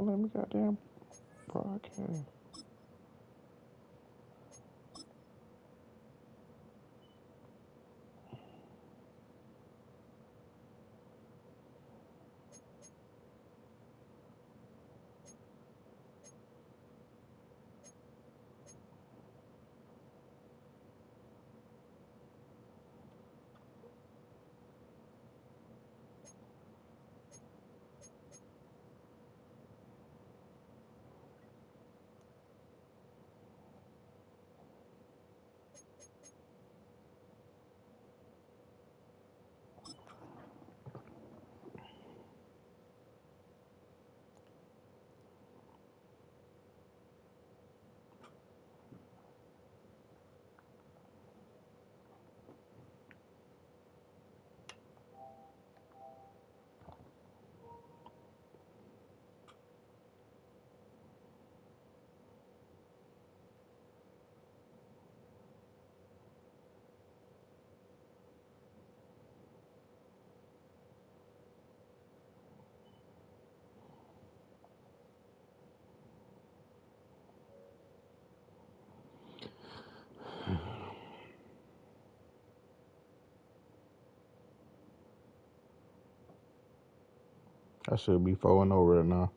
won't let me goddamn broadcast. I should be 4-0 right now.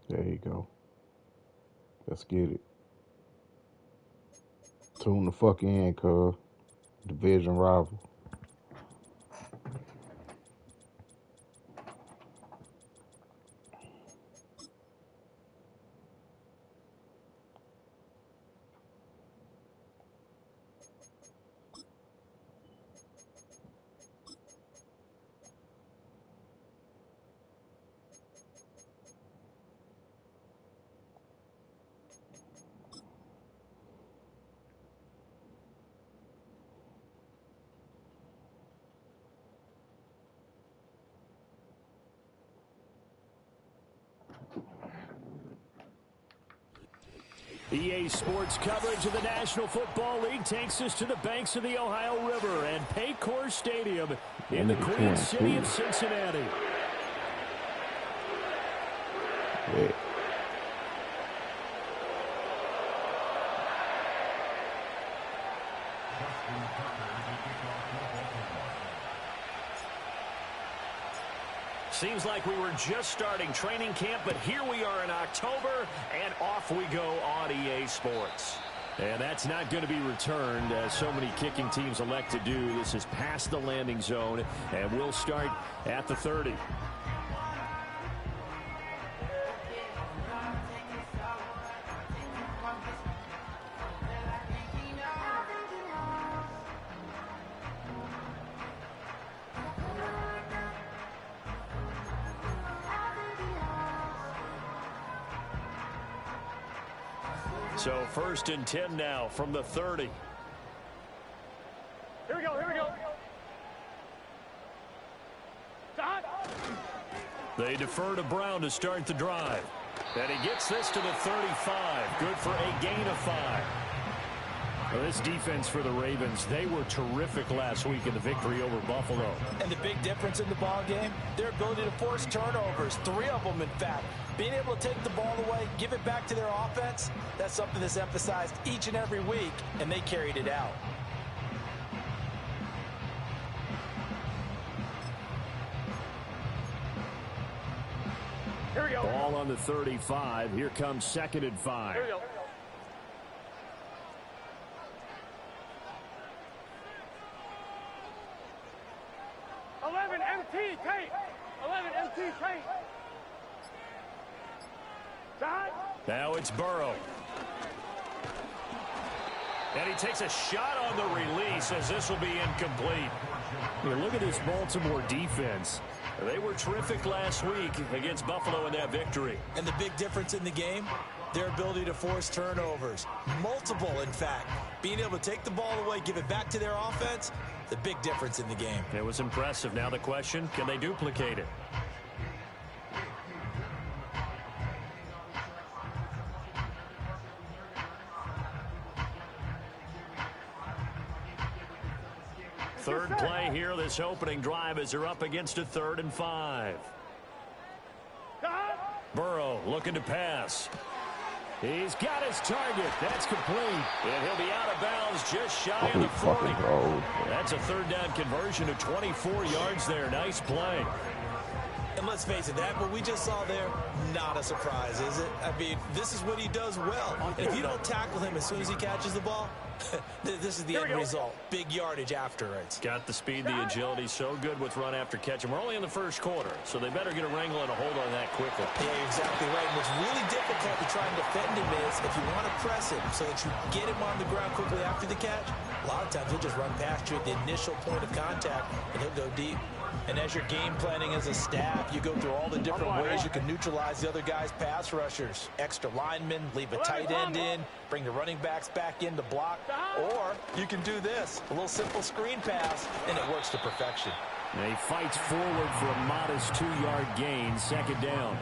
There you go. Let's get it. Tune the fuck in, cuz. Division rival. EA Sports coverage of the National Football League takes us to the banks of the Ohio River and Paycor Stadium in the Queen City of Cincinnati. Yeah. Seems like we were just starting training camp, but here we are in October, and off we go on EA Sports. And that's not going to be returned, as so many kicking teams elect to do. This is past the landing zone, and we'll start at the 30. So 1st and 10 now from the 30. Here we go, here we go. They defer to Brown to start the drive. And he gets this to the 35. Good for a gain of 5. Well, this defense for the Ravens, they were terrific last week in the victory over Buffalo. And the big difference in the ball game, their ability to force turnovers, 3 of them in fact. Being able to take the ball away, give it back to their offense, that's something that's emphasized each and every week, and they carried it out. Here we go. Ball ball on the 35. Here comes 2nd and 5. Here we go. 11 MT tape. 11 MT tape. Now it's Burrow. And he takes a shot on the release as this will be incomplete. Here, look at this Baltimore defense. They were terrific last week against Buffalo in that victory. And the big difference in the game, their ability to force turnovers. Multiple, in fact. Being able to take the ball away, give it back to their offense, the big difference in the game. It was impressive. Now the question, can they duplicate it? Third play here, this opening drive as they're up against a 3rd and 5. Burrow looking to pass. He's got his target. That's complete. And he'll be out of bounds just shy of the 40. That's a 3rd down conversion of 24 yards there. Nice play. And let's face it, that what we just saw there, not a surprise, is it? I mean, this is what he does well. And if you don't tackle him as soon as he catches the ball, this is the end result. Big yardage after it. Got the speed, the agility, so good with run after catch. And we're only in the first quarter, so they better get a wrangle and a hold on that quickly. Yeah, you're exactly right. And what's really difficult to try and defend him is if you want to press him so that you get him on the ground quickly after the catch, a lot of times he'll just run past you at the initial point of contact, and he'll go deep. And as you're game planning as a staff, you go through all the different ways you can neutralize the other guy's pass rushers. Extra linemen, leave a tight end in, bring the running backs back in to block. Or you can do this, a little simple screen pass, and it works to perfection. And he fights forward for a modest 2-yard gain, 2nd down.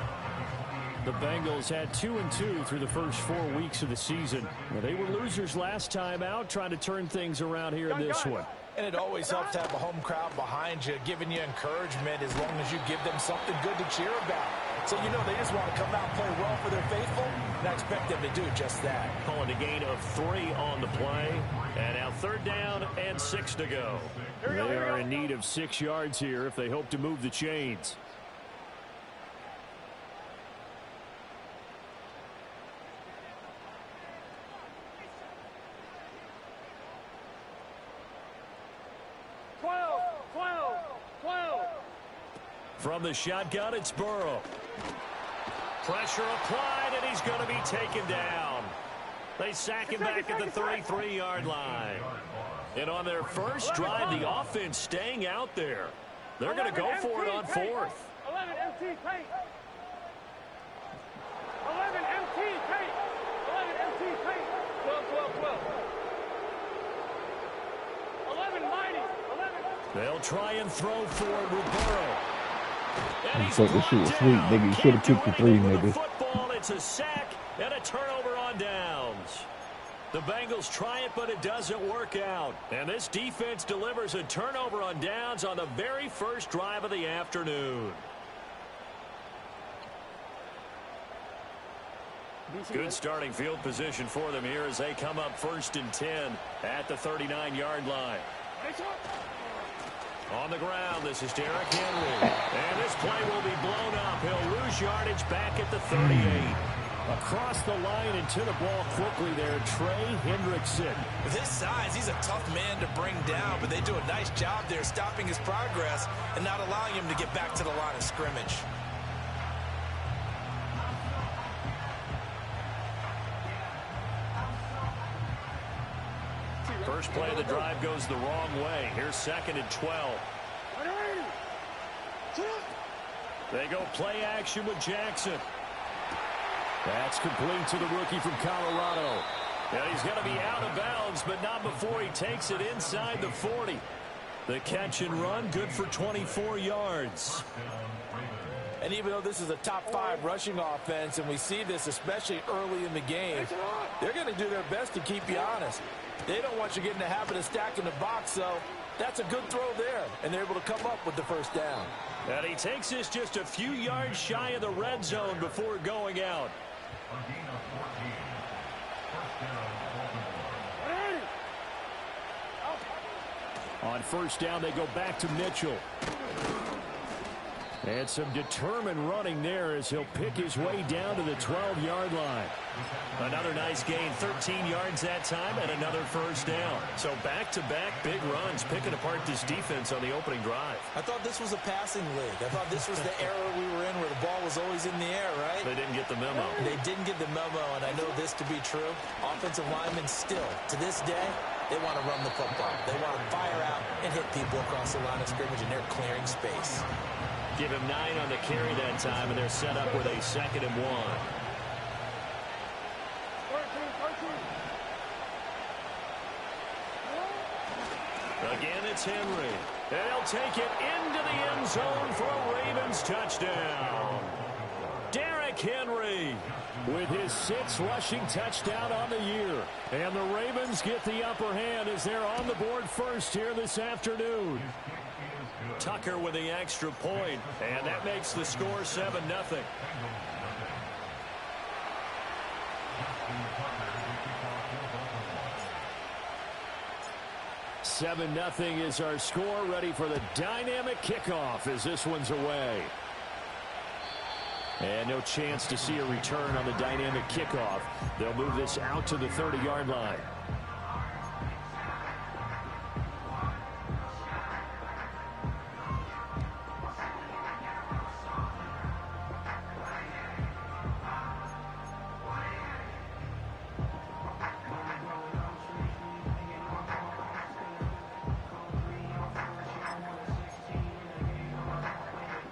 The Bengals had 2-2 through the first 4 weeks of the season. Well, they were losers last time out, trying to turn things around here in this one. And it always helps to have a home crowd behind you, giving you encouragement as long as you give them something good to cheer about. So you know they just want to come out and play well for their faithful, and I expect them to do just that. Calling a gain of 3 on the play. And now 3rd down and 6 to go. They are in need of 6 yards here if they hope to move the chains. From the shotgun, it's Burrow. Pressure applied, and he's going to be taken down. They sack him back at the 33-yard line. And on their first drive, the offense staying out there. They're going to go for it on 4th. 11 MT tape. 11 MT tape. 11 MT tape. 12, 12, 12. 11 mighty. 11. They'll try and throw forward with Burrow. And he's This shit was sweet, nigga. You should have kicked the 3, nigga. Football, it's a sack and a turnover on downs. The Bengals try it, but it doesn't work out. And this defense delivers a turnover on downs on the very first drive of the afternoon. Good starting field position for them here as they come up 1st and 10 at the 39-yard line. On the ground, this is Derrick Henry. And this play will be blown up. He'll lose yardage back at the 38. Across the line and to the ball quickly there, Trey Hendrickson. With his size, he's a tough man to bring down, but they do a nice job there stopping his progress and not allowing him to get back to the line of scrimmage. First play of the drive goes the wrong way. Here's 2nd and 12. They go play action with Jackson. That's complete to the rookie from Colorado. And he's going to be out of bounds, but not before he takes it inside the 40. The catch and run, good for 24 yards. And even though this is a top 5 rushing offense, and we see this especially early in the game, they're going to do their best to keep you honest. They don't want you getting the habit of stacking the box, so that's a good throw there, and they're able to come up with the 1st down. And he takes this just a few yards shy of the red zone before going out. On 1st down, they go back to Mitchell. And some determined running there as he'll pick his way down to the 12-yard line. Another nice gain, 13 yards that time, and another first down. So back-to-back big runs, picking apart this defense on the opening drive. I thought this was a passing league. I thought this was the era we were in where the ball was always in the air, right? They didn't get the memo. They didn't get the memo, and I know this to be true. Offensive linemen still, to this day, they want to run the football. They want to fire out and hit people across the line of scrimmage, and they're clearing space. Give him 9 on the carry that time, and they're set up with a 2nd and 1. Again, it's Henry. And he'll take it into the end zone for a Ravens touchdown. Derrick Henry with his 6th rushing touchdown on the year. And the Ravens get the upper hand as they're on the board first here this afternoon. Tucker with the extra point, and that makes the score 7-0. 7-0 is our score. Ready for the dynamic kickoff as this one's away. And no chance to see a return on the dynamic kickoff. They'll move this out to the 30-yard line.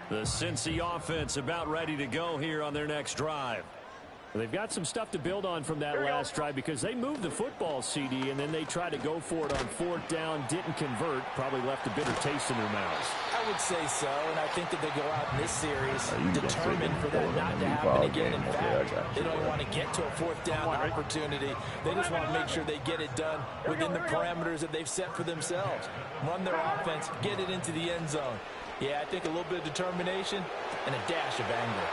The Cincy offense about ready to go here on their next drive. They've got some stuff to build on from that last drive because they moved the football, CD, and then they tried to go for it on 4th down, didn't convert, probably left a bitter taste in their mouths. I would say so, and I think that they go out in this series determined for that not to happen again. In fact, they don't want to get to a 4th down opportunity. They just want to make sure they get it done within the parameters that they've set for themselves. Run their offense, get it into the end zone. Yeah, I think a little bit of determination and a dash of anger.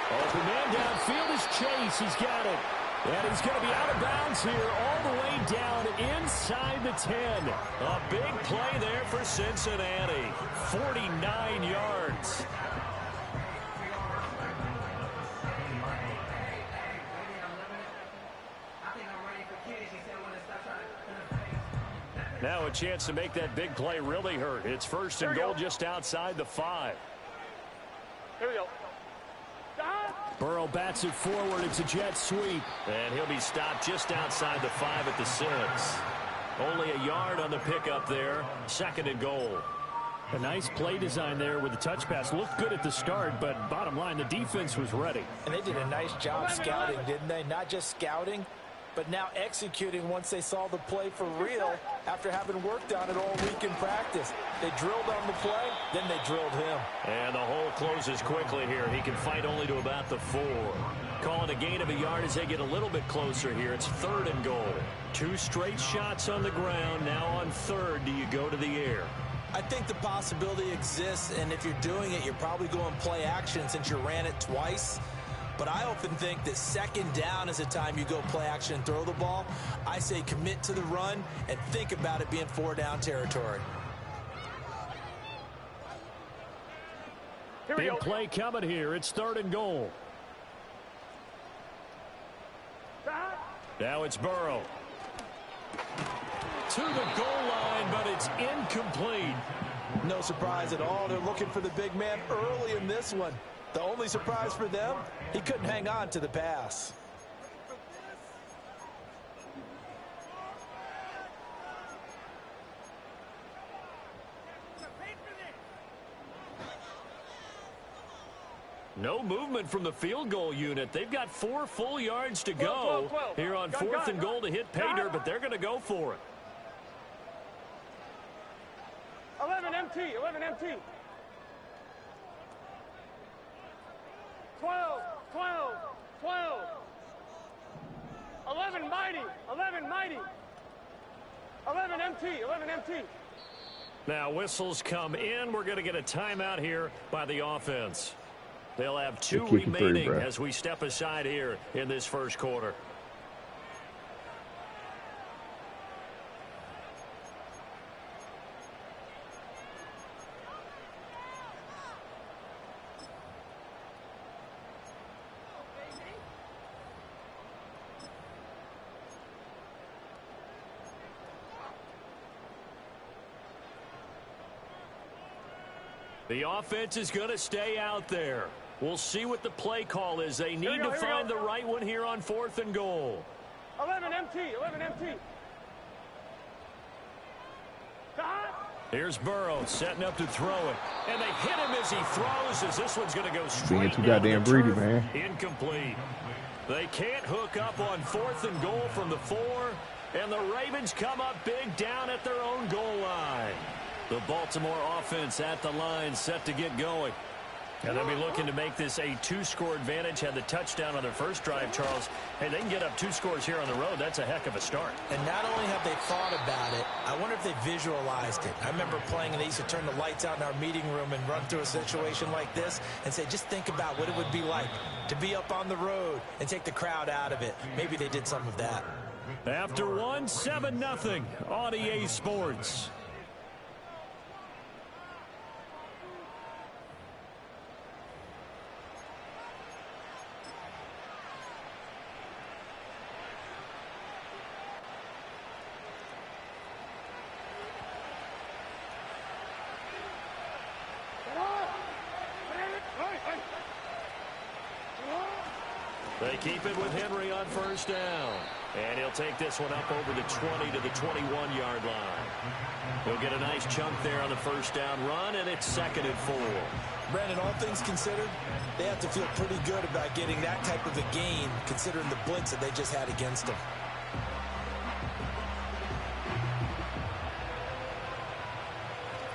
Open man downfield is Chase. He's got it. And he's going to be out of bounds here all the way down inside the 10. A big play there for Cincinnati. 49 yards. Now a chance to make that big play really hurt. It's 1st and goal just outside the 5. Here we go. Burrow bats it forward. It's a jet sweep. And he'll be stopped just outside the 5 at the 6. Only a yard on the pickup there. 2nd and goal. A nice play design there with the touch pass. Looked good at the start, but bottom line, the defense was ready. And they did a nice job scouting, didn't they? Not just scouting, but now executing once they saw the play for real after having worked on it all week in practice. They drilled on the play, then they drilled him. And the hole closes quickly here. He can fight only to about the 4. Calling a gain of a yard as they get a little bit closer here. It's 3rd and goal. 2 straight shots on the ground. Now on 3rd, do you go to the air? I think the possibility exists, and if you're doing it, you're probably going play action since you ran it twice. But I often think that 2nd down is the time you go play action and throw the ball. I say commit to the run and think about it being 4-down territory. Big play coming here. It's 3rd and goal. Now it's Burrow. To the goal line, but it's incomplete. No surprise at all. They're looking for the big man early in this one. The only surprise for them, he couldn't hang on to the pass. No movement from the field goal unit. They've got 4 full yards to go here on 4th and goal to hit pay dirt, but they're going to go for it. 11 MT, 11 MT. 12, 12, 12. 11 mighty, 11 mighty. 11 MT, 11 MT. Now whistles come in. We're going to get a timeout here by the offense. They'll have 2 remaining as we step aside here in this first quarter. The offense is going to stay out there. We'll see what the play call is. They need to find the right one here on 4th and goal. 11 MT, 11 MT. Here's Burrow setting up to throw it. And they hit him as he throws, as this one's going to go straight Being too down goddamn the greedy, turf. man. Incomplete. They can't hook up on 4th and goal from the 4. And the Ravens come up big down at their own goal line. The Baltimore offense at the line, set to get going. And they'll be looking to make this a 2-score advantage. Had the touchdown on their first drive, Charles. Hey, they can get up 2 scores here on the road. That's a heck of a start. And not only have they thought about it, I wonder if they visualized it. I remember playing, and they used to turn the lights out in our meeting room and run through a situation like this and say, just think about what it would be like to be up on the road and take the crowd out of it. Maybe they did some of that. After 1, 7-0 on EA Sports. They keep it with Henry on 1st down. And he'll take this one up over the 20 to the 21-yard line. He'll get a nice chunk there on the 1st down run, and it's 2nd and 4. Brandon, all things considered, they have to feel pretty good about getting that type of a gain, considering the blitz that they just had against them.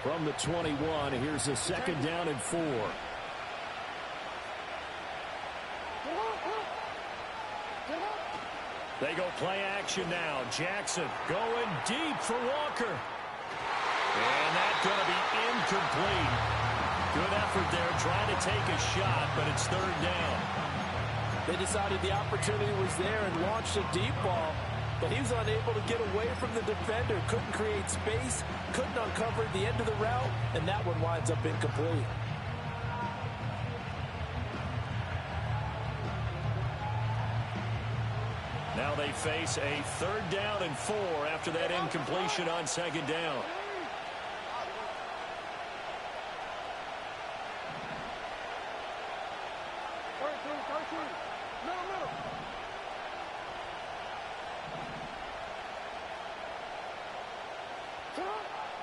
From the 21, here's a 2nd down and 4. They go play action now. Jackson going deep for Walker. And that's going to be incomplete. Good effort there trying to take a shot, but it's 3rd down. They decided the opportunity was there and launched a deep ball, but he was unable to get away from the defender. Couldn't create space, couldn't uncover the end of the route, and that one winds up incomplete. Now they face a 3rd down and 4 after that incompletion on 2nd down.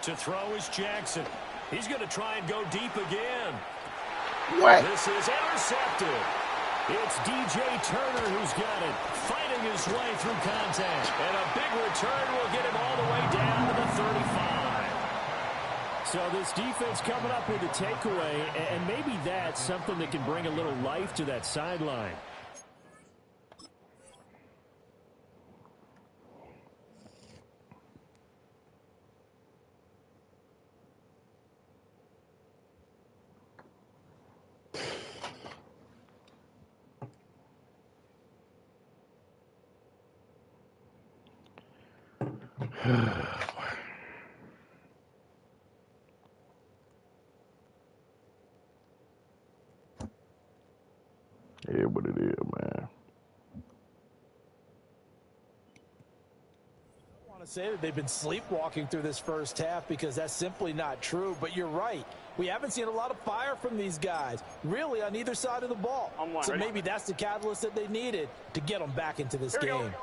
To throw is Jackson. He's going to try and go deep again. What? This is intercepted. It's DJ Turner who's got it, fighting his way through contact. And a big return will get him all the way down to the 35. So this defense coming up with a takeaway, and maybe that's something that can bring a little life to that sideline. Yeah, what it is, man. I want to say that they've been sleepwalking through this first half because that's simply not true, but you're right. We haven't seen a lot of fire from these guys, really, on either side of the ball. So maybe that's the catalyst that they needed to get them back into this game.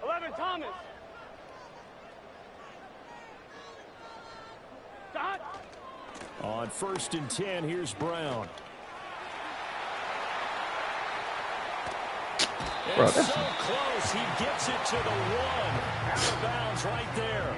11, Thomas. Dot. On 1st and 10, here's Brown. Bro, It's so close, he gets it to the 1. Out of bounds right there.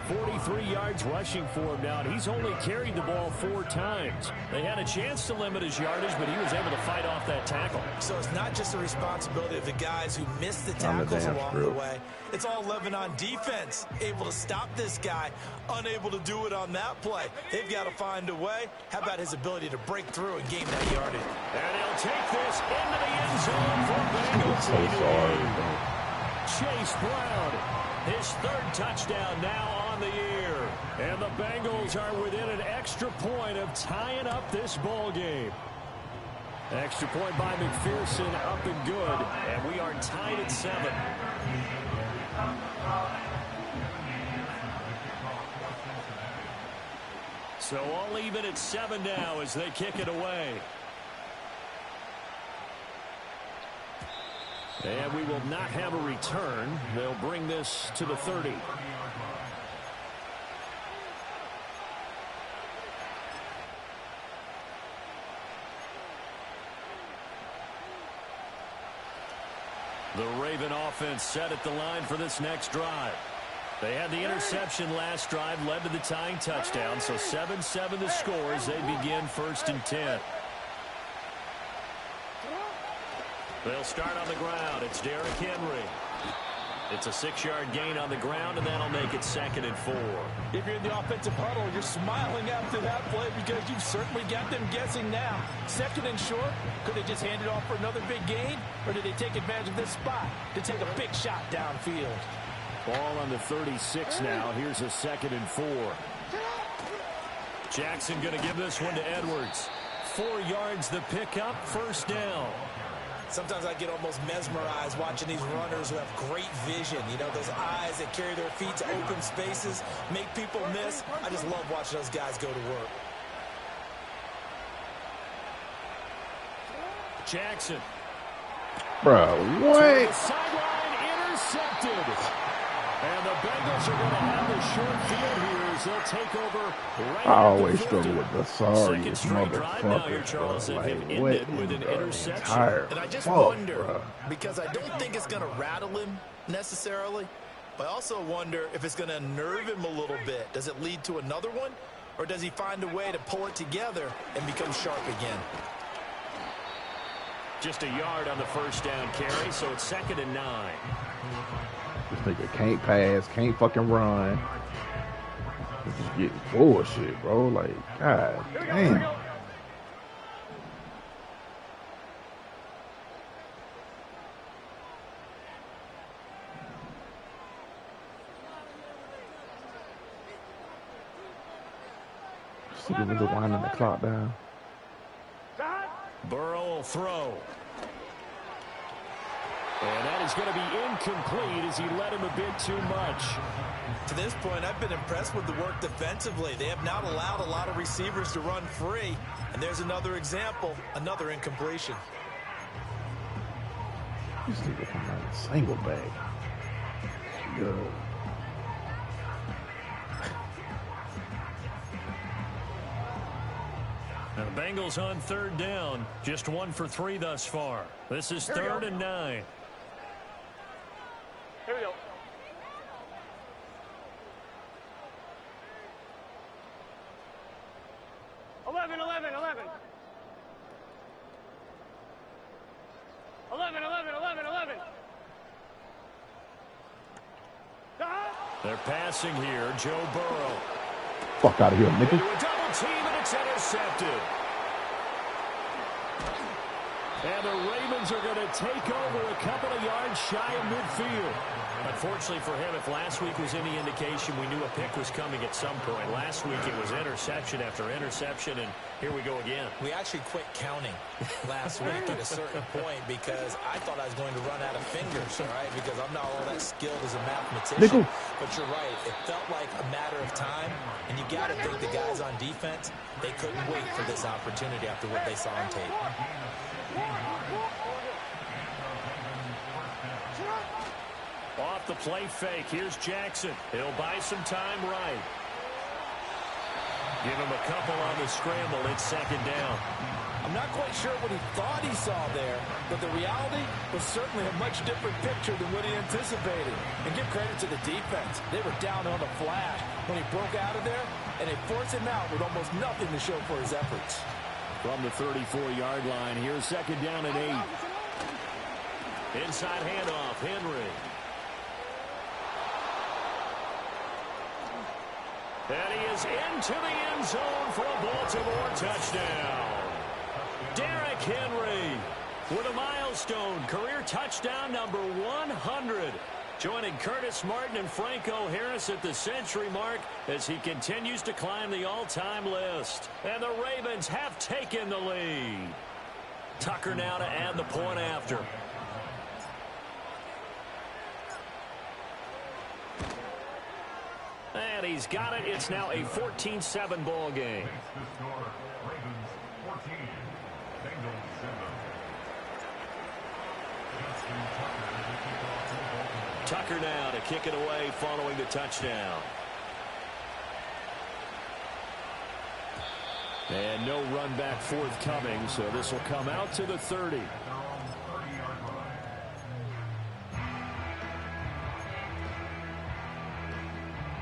43 yards rushing for him now, and he's only carried the ball 4 times. They had a chance to limit his yardage, but he was able to fight off that tackle. So it's not just the responsibility of the guys who missed the tackles along the way. It's all Lebanon defense, able to stop this guy, unable to do it on that play. They've got to find a way. How about his ability to break through and gain that yardage? And he'll take this into the end zone for Bengals. So sorry, bro. Chase Brown, his 3rd touchdown now on the year. And the Bengals are within an extra point of tying up this ball game. Extra point by McPherson, up and good, and we are tied at 7. So all even at 7 now as they kick it away. And we will not have a return. They'll bring this to the 30. The Raven offense set at the line for this next drive. They had the interception last drive, led to the tying touchdown, so 7-7 the score as they begin 1st and 10. They'll start on the ground. It's Derrick Henry. It's a 6-yard gain on the ground, and that'll make it 2nd and 4. If you're in the offensive huddle, you're smiling after that play because you've certainly got them guessing now. 2nd and short, could they just hand it off for another big gain, or did they take advantage of this spot to take a big shot downfield? Ball on the 36 now. Here's a 2nd and 4. Jackson going to give this one to Edwards. 4 yards the pickup, 1st down. Sometimes I get almost mesmerized watching these runners who have great vision. You know, those eyes that carry their feet to open spaces, make people miss. I just love watching those guys go to work. Jackson. Bro, what? Sideline intercepted. And the Bengals are going to have a short field here as they'll take over right. I always struggle with the sorry motherfuckers, like, what with an interception. And I just wonder, because I don't think it's going to rattle him necessarily, but I also wonder if it's going to unnerve him a little bit. Does it lead to another one, or does he find a way to pull it together and become sharp again? Just a yard on the 1st down carry, so it's 2nd and 9. This nigga can't pass, can't fucking run. This is getting bullshit, bro. Like, god damn. See the nigga winding the clock down. Burrow will throw. And that is going to be incomplete as he led him a bit too much. To this point, I've been impressed with the work defensively. They have not allowed a lot of receivers to run free. And there's another example, another incompletion. This nigga come out single bag. Yo. Now the Bengals on 3rd down. Just 1 for 3 thus far. This is 3rd and 9. Here we go. Eleven. 11. They're passing here. Joe Burrow. Fuck out of here, nigga. Into a double team, and it's intercepted. And the Ravens are going to take over a couple of yards shy of midfield. Unfortunately for him, if last week was any indication, we knew a pick was coming at some point. Last week it was interception after interception, and here we go again. We actually quit counting last week at a certain point because I thought I was going to run out of fingers, all right, because I'm not all that skilled as a mathematician. But you're right. It felt like a matter of time, and you got to think the guys on defense, they couldn't wait for this opportunity after what they saw on tape. Off the play fake. Here's Jackson. He'll buy some time right. Give him a couple on the scramble. It's 2nd down. I'm not quite sure what he thought he saw there, but the reality was certainly a much different picture than what he anticipated. And give credit to the defense. They were down on the flash when he broke out of there, and they forced him out with almost nothing to show for his efforts. From the 34-yard line, here's 2nd down and 8. Inside handoff, Henry. And he is into the end zone for a Baltimore touchdown. Derrick Henry with a milestone career touchdown number 100. Joining Curtis Martin and Franco Harris at the century mark as he continues to climb the all-time list. And the Ravens have taken the lead. Tucker now to add the point after. And he's got it. It's now a 14-7 ball game. Tucker now to kick it away following the touchdown. And no run back forthcoming, so this will come out to the 30.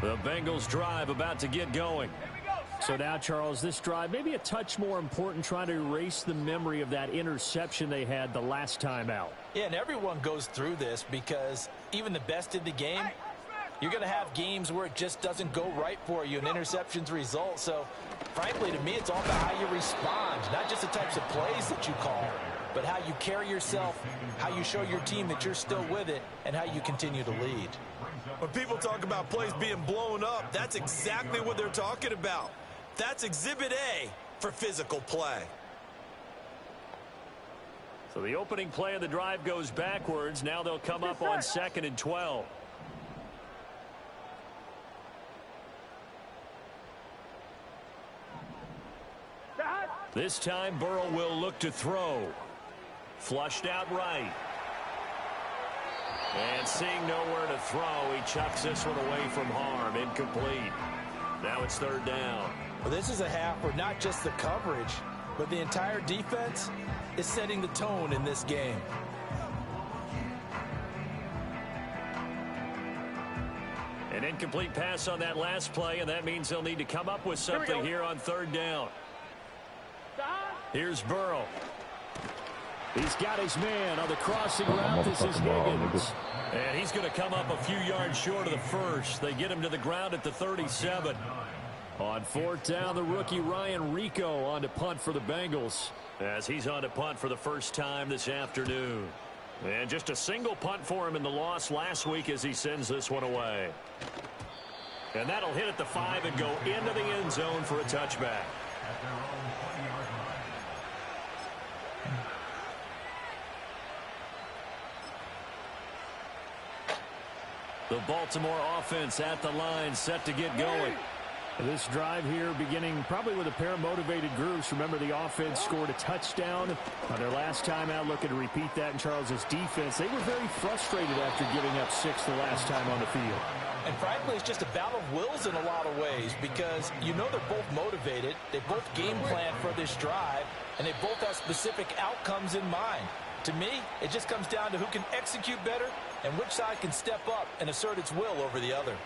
The Bengals drive about to get going. So now, Charles, this drive maybe a touch more important, trying to erase the memory of that interception they had the last time out. Yeah, and everyone goes through this because even the best in the game, you're going to have games where it just doesn't go right for you, and interceptions result. So, frankly, to me, it's all about how you respond, not just the types of plays that you call, but how you carry yourself, how you show your team that you're still with it, and how you continue to lead. When people talk about plays being blown up, that's exactly what they're talking about. That's Exhibit A for physical play. So the opening play of the drive goes backwards. Now they'll come up on 2nd and 12. This time Burrow will look to throw. Flushed out right. And seeing nowhere to throw, he chucks this one away from harm. Incomplete. Now it's 3rd down. Well, this is a half where not just the coverage, but the entire defense is setting the tone in this game. An incomplete pass on that last play, and that means they'll need to come up with something here on 3rd down. Here's Burrow. He's got his man on the crossing route. This is Higgins. And he's going to come up a few yards short of the first. They get him to the ground at the 37. On 4th down, the rookie Ryan Rico on to punt for the Bengals, as he's on to punt for the first time this afternoon. And just a single punt for him in the loss last week as he sends this one away. And that'll hit at the 5 and go into the end zone for a touchback. The Baltimore offense at the line, set to get going. This drive here beginning probably with a pair of motivated groups. Remember, the offense scored a touchdown on their last time out, looking to repeat that in Charles's defense. They were very frustrated after giving up 6 the last time on the field. And frankly, it's just a battle of wills in a lot of ways, because you know they're both motivated. They both game plan for this drive, and they both have specific outcomes in mind. To me, it just comes down to who can execute better and which side can step up and assert its will over the other.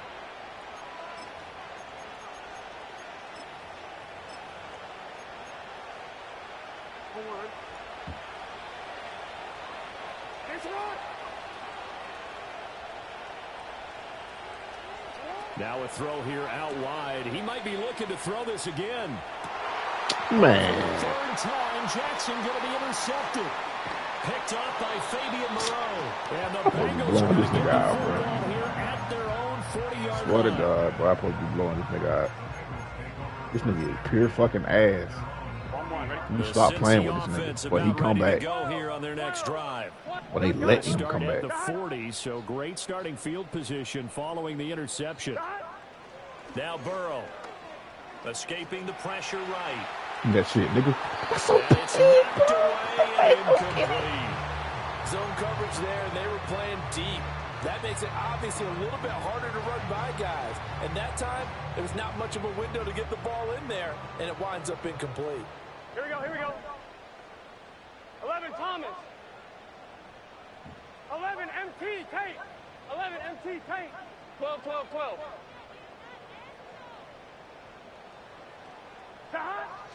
Now a throw here out wide. He might be looking to throw this again. Man. 3rd time, Jackson going to be intercepted. Picked up by Fabian Moreau. And the Bengals are going to get the football here at their own 40-yard line. Swear to God, bro, I'm supposed to be blowing this nigga out. This nigga is pure fucking ass. You stop playing with this nigga, but he come back. Go here on their next drive. But they let him come At back. the 40, so great starting field position following the interception. Now Burrow, escaping the pressure right. That shit, nigga. And it's knocked away and incomplete. Zone coverage there, and they were playing deep. That makes it obviously a little bit harder to run by guys. And that time, there was not much of a window to get the ball in there, and it winds up incomplete. Here we go, here we go. 11, Thomas. 11, MT, Tate. 11, MT, Tate. 12, 12, 12.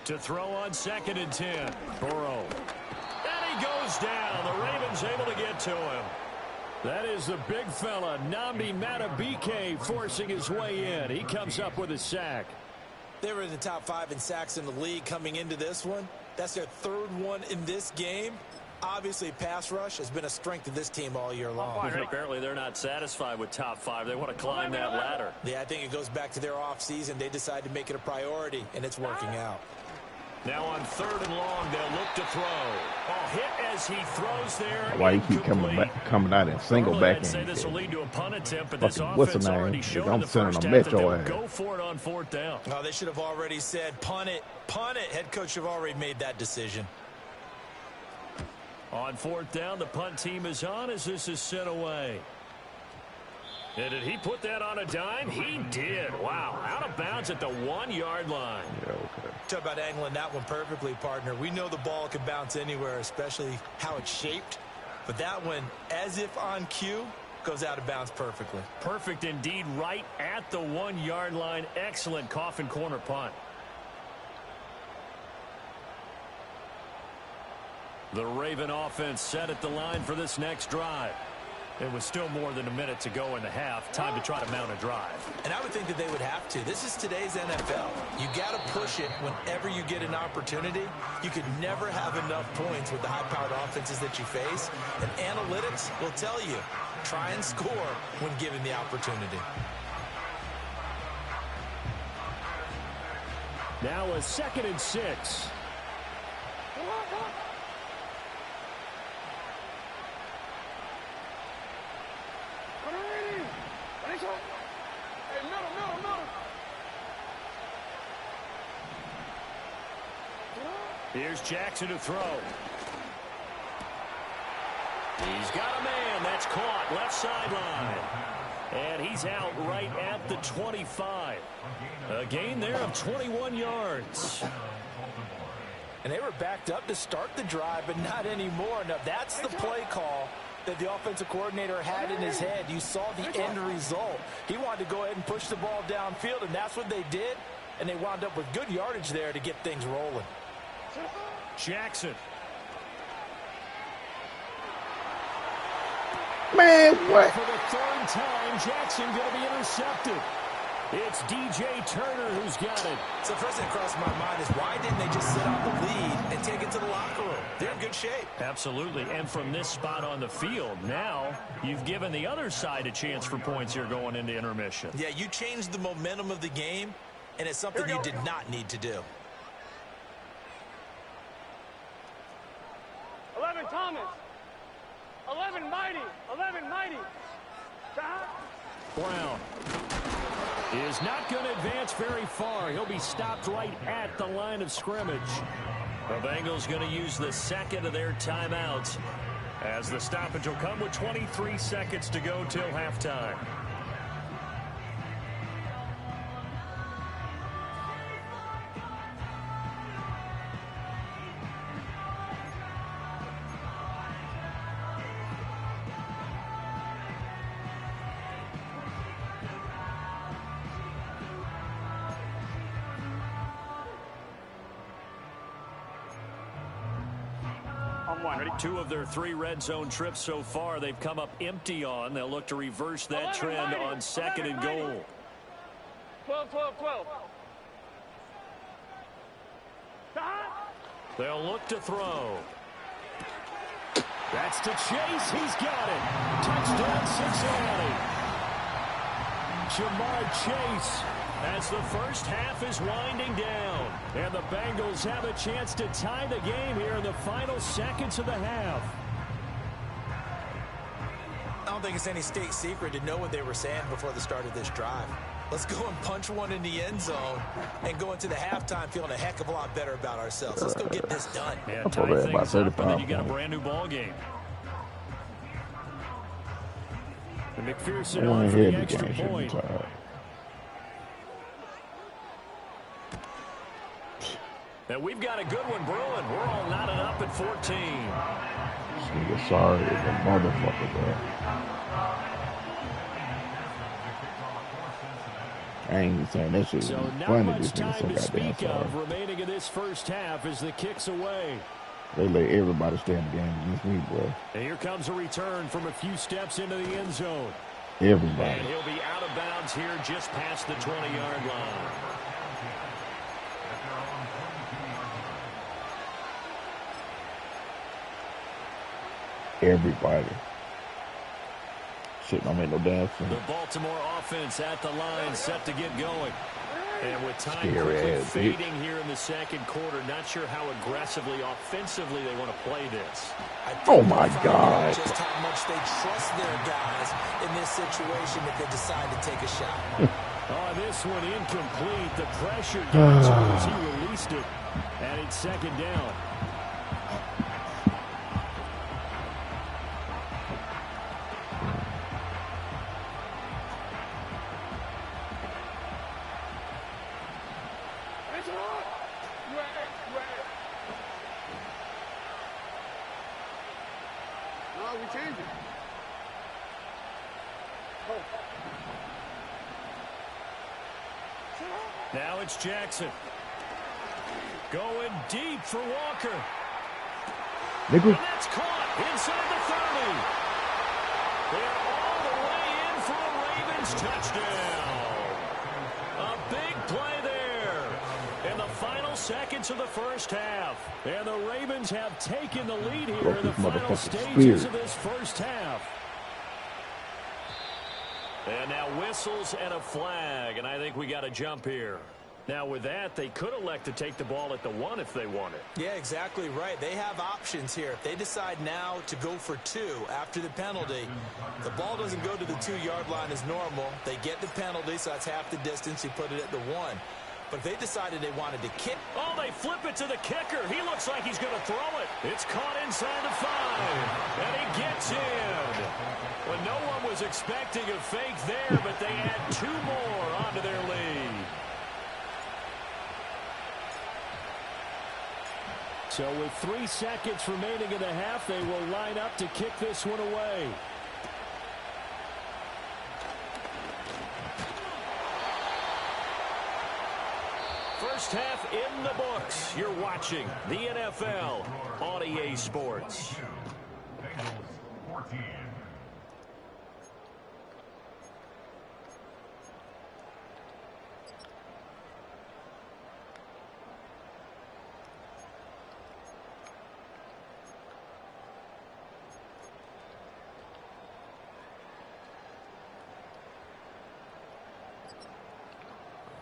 To throw on 2nd and 10. Burrow. And he goes down. The Ravens able to get to him. That is the big fella, Nnamdi Madubuike, forcing his way in. He comes up with a sack. They were in the top 5 in sacks in the league coming into this one. That's their 3rd one in this game. Obviously, pass rush has been a strength of this team all year long. Apparently, they're not satisfied with top 5. They want to climb that ladder. Yeah, I think it goes back to their offseason. They decided to make it a priority, and it's working out. Now on 3rd and long, they'll look to throw. Oh, hit as he throws there. Why you keep coming out and single back I'd say this will lead to a punt attempt, but this what's the offense name? already showed in I'm the sending first a half that they metro would ass. go for it on 4th down. Oh, they should have already said, punt it, punt it. Head coach have already made that decision. On 4th down, the punt team is on as this is sent away. And did he put that on a dime? He did. Wow. Out of bounds at the 1-yard line. Yeah, okay. Talk about angling that one perfectly, partner. We know the ball can bounce anywhere, especially how it's shaped. But that one, as if on cue, goes out of bounds perfectly. Perfect indeed, right at the 1-yard line. Excellent coffin corner punt. The Raven offense set at the line for this next drive. It was still more than a minute to go in the half. Time to try to mount a drive. And I would think that they would have to. This is today's NFL. You got to push it whenever you get an opportunity. You could never have enough points with the high-powered offenses that you face. And analytics will tell you, try and score when given the opportunity. Now a 2nd and 6. Here's Jackson to throw. He's got a man. That's caught. Left sideline. And he's out right at the 25. A gain there of 21 yards. And they were backed up to start the drive, but not anymore. Now, that's the play call that the offensive coordinator had in his head. You saw the end result. He wanted to go ahead and push the ball downfield, and that's what they did. And they wound up with good yardage there to get things rolling. Jackson. Man, what? For the 3rd time, Jackson going to be intercepted. It's DJ Turner who's got it. So the first thing that crossed my mind is why didn't they just sit on the lead and take it to the locker room? They're in good shape. Absolutely. And from this spot on the field, now you've given the other side a chance for points here going into intermission. Yeah, you changed the momentum of the game, and it's something you did not need to do. 11 Thomas. 11 Mighty. 11 Mighty. Brown is not going to advance very far. He'll be stopped right at the line of scrimmage. The Bengals going to use the 2nd of their timeouts as the stoppage will come with 23 seconds to go till halftime. Ready? 2 of their 3 red zone trips so far they've come up empty on. They'll look to reverse that trend on 2nd and goal. 12, 12, 12. They'll look to throw. That's to Chase. He's got it. Touchdown Cincinnati. Jamar Chase as the first half is winding down. And the Bengals have a chance to tie the game here in the final seconds of the half. I don't think it's any state secret to know what they were saying before the start of this drive. Let's go and punch one in the end zone and go into the halftime feeling a heck of a lot better about ourselves. Let's go get this done. Yeah, tie things up, and then you got a brand new ball game. And McPherson on for the extra point. And we've got a good one brewing. We're all knotted up at 14. This nigga sorry is a motherfucker, bro. I ain't even saying that shit. So not funny, much this nigga time to so speak goddamn of remaining in this first half as the kick's away. They let everybody stay in the game against me, boy. And here comes a return from a few steps into the end zone. Everybody. And he'll be out of bounds here just past the 20-yard line. Everybody. Shit don't make no damn sense. The Baltimore offense at the line set to get going. And with time Scary quickly ass fading here in the the second quarter. Not sure how aggressively, offensively they want to play this. Oh, my God. Just how much they trust their guys in this situation if they decide to take a shot. Oh, this one incomplete. The pressure got to him as he released it. And it's second down. Now it's Jackson. Going deep for Walker. Nickel. And that's caught inside the 30. And all the way in for a Ravens touchdown. A big play there in the final seconds of the first half. And the Ravens have taken the lead here in the final stages of this first half. And now whistles and a flag, and I think we got to jump here. Now with that, they could elect to take the ball at the 1 if they wanted. Yeah, exactly right. They have options here. If they decide now to go for 2 after the penalty, the ball doesn't go to the 2-yard line as normal. They get the penalty, so that's half the distance. You put it at the 1. But if they decided they wanted to kick. Oh, they flip it to the kicker. He looks like he's going to throw it. It's caught inside the 5. And he gets in. Well, no one was expecting a fake there, but they add 2 more onto their lead. So with 3 seconds remaining in the half, they will line up to kick this one away. First half in the books. You're watching the NFL on EA Sports. Bengals 14.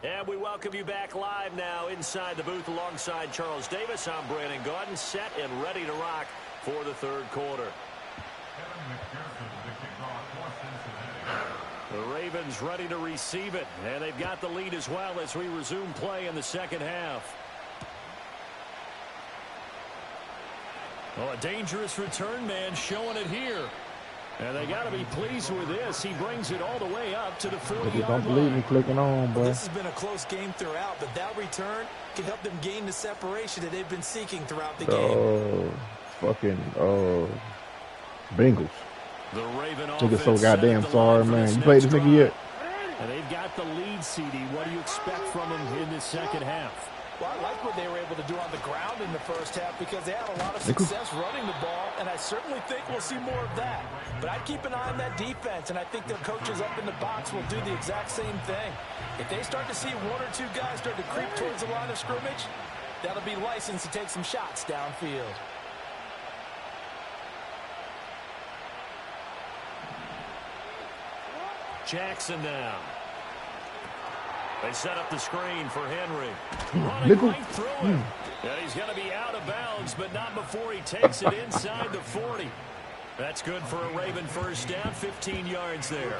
And we welcome you back live now inside the booth alongside Charles Davis. I'm Brandon Gaudin, set and ready to rock for the third quarter. The Ravens ready to receive it, and they've got the lead as well as we resume play in the second half. Oh, a dangerous return man showing it here. And they got to be pleased with this. He brings it all the way up to the 40-yard line. Don't believe me clicking on, bro. This has been a close game throughout, but that return can help them gain the separation that they've been seeking throughout the game. Bengals. The Raven Nigga so goddamn sorry, man. You played this nigga yet? And they've got the lead, CD. What do you expect from them in the second half? Well, I like what they were able to do on the ground in the first half because they had a lot of success running the ball, and I certainly think we'll see more of that. But I'd keep an eye on that defense, and I think their coaches up in the box will do the exact same thing. If they start to see 1 or 2 guys start to creep towards the line of scrimmage, that'll be licensed to take some shots downfield. Jackson now. They set up the screen for Henry. Running right through him. And he's going to be out of bounds, but not before he takes it inside the 40. That's good for a Raven first down, 15 yards there.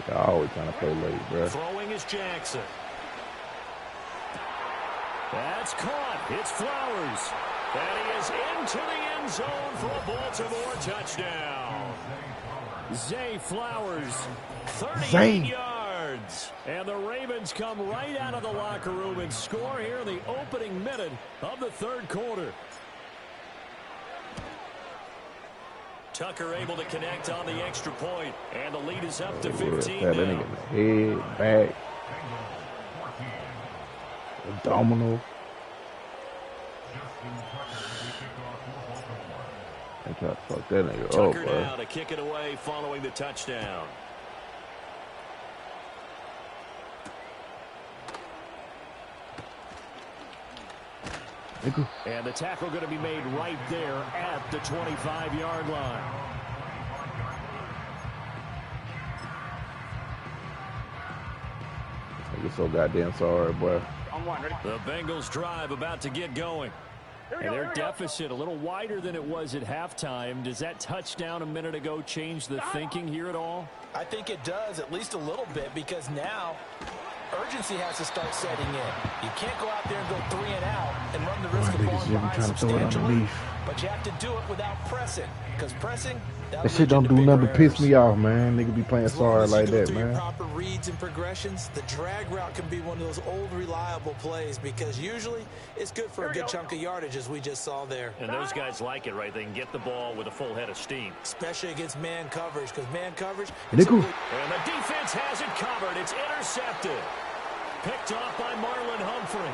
I always trying to play late, bro. Throwing is Jackson. That's caught. It's Flowers. And he is into the end zone for a Baltimore touchdown. Zay Flowers, 38 yards. And the Ravens come right out of the locker room and score here in the opening minute of the third quarter. Tucker able to connect on the extra point, and the lead is up to 15 now. Head, back, abdominal. I try to fuck that nigga up, Tucker bro. now to kick it away following the touchdown. And the tackle going to be made right there at the 25-yard line. You're so goddamn sorry, boy. The Bengals drive about to get going. And their deficit a little wider than it was at halftime. Does that touchdown a minute ago change the thinking here at all? I think it does, at least a little bit, because now urgency has to start setting in. You can't go out there and go 3 and out and run the risk of falling behind substantially, but you have to do it without pressing, because pressing, that shit don't do nothing but piss me off, man. Nigga be playing sorry like that, man. Proper reads and progressions, the drag route can be one of those old reliable plays, because usually it's good for a good chunk of yardage, as we just saw there. And those guys like it, right? They can get the ball with a full head of steam. Especially against man coverage, because man coverage... And the defense has it covered. It's intercepted. Picked off by Marlon Humphrey.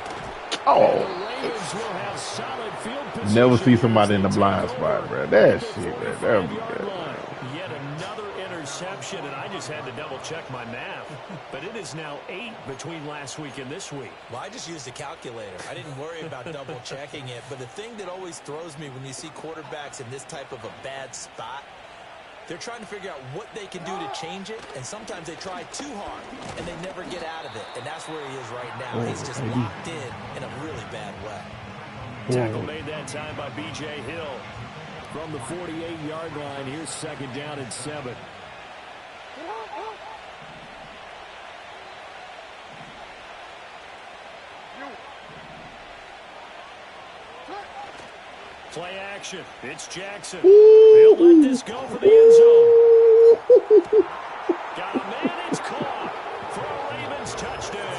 Oh. The Ravens will have solid field position. Never see somebody in the blind spot, bro. That shit, man. That would be good. Yet another interception, and I just had to double-check my math. But it is now 8 between last week and this week. Well, I just used a calculator. I didn't worry about double-checking it. But the thing that always throws me when you see quarterbacks in this type of a bad spot, they're trying to figure out what they can do to change it, and sometimes they try too hard, and they never get out of it. And that's where he is right now. He's just locked in a really bad way. Tackle made that time by B.J. Hill. From the 48-yard line, here's 2nd down and 7. Play action. It's Jackson. He'll let this go for the end zone. Got a man. It's caught for a Ravens touchdown.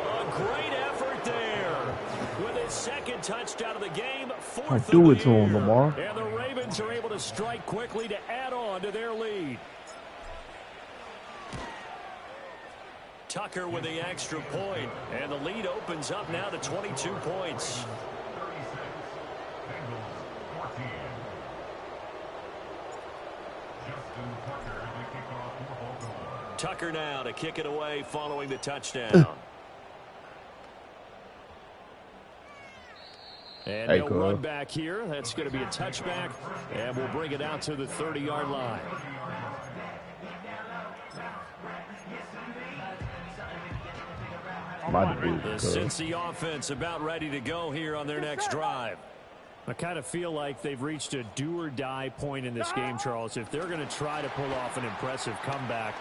A great effort there. With his 2nd touchdown of the game. 4th do it to him, Lamar. And the Ravens are able to strike quickly to add on to their lead. Tucker with the extra point. And the lead opens up now to 22 points. Tucker now to kick it away following the touchdown. And no run back here. That's going to be a touchback. And we'll bring it out to the 30-yard line. The Cincy offense about ready to go here on their next drive. I kind of feel like they've reached a do-or-die point in this game, Charles. If they're going to try to pull off an impressive comeback,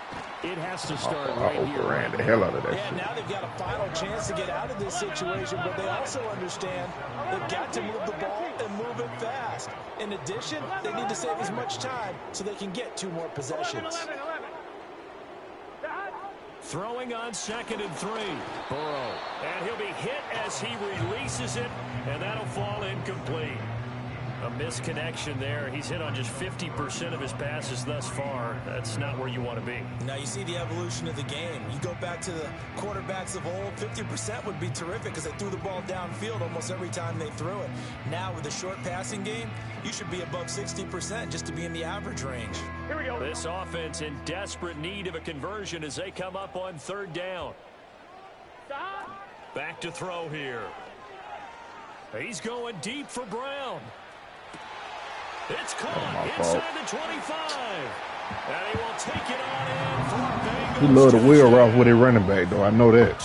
it has to start right here. Ran the hell out of that shit. Now they've got a final chance to get out of this situation, but they also understand they've got to move the ball and move it fast. In addition, they need to save as much time so they can get 2 more possessions. Throwing on 2nd and 3. Burrow. And he'll be hit as he releases it, and that'll fall incomplete. A misconnection there. He's hit on just 50% of his passes thus far. That's not where you want to be. Now you see the evolution of the game. You go back to the quarterbacks of old, 50% would be terrific because they threw the ball downfield almost every time they threw it. Now with the short passing game, you should be above 60% just to be in the average range. Here we go. This offense in desperate need of a conversion as they come up on 3rd down. Back to throw here. He's going deep for Brown. It's caught inside the 25. And he will take it on in for Bengals. He loved the wheel route with a running back, though. I know that.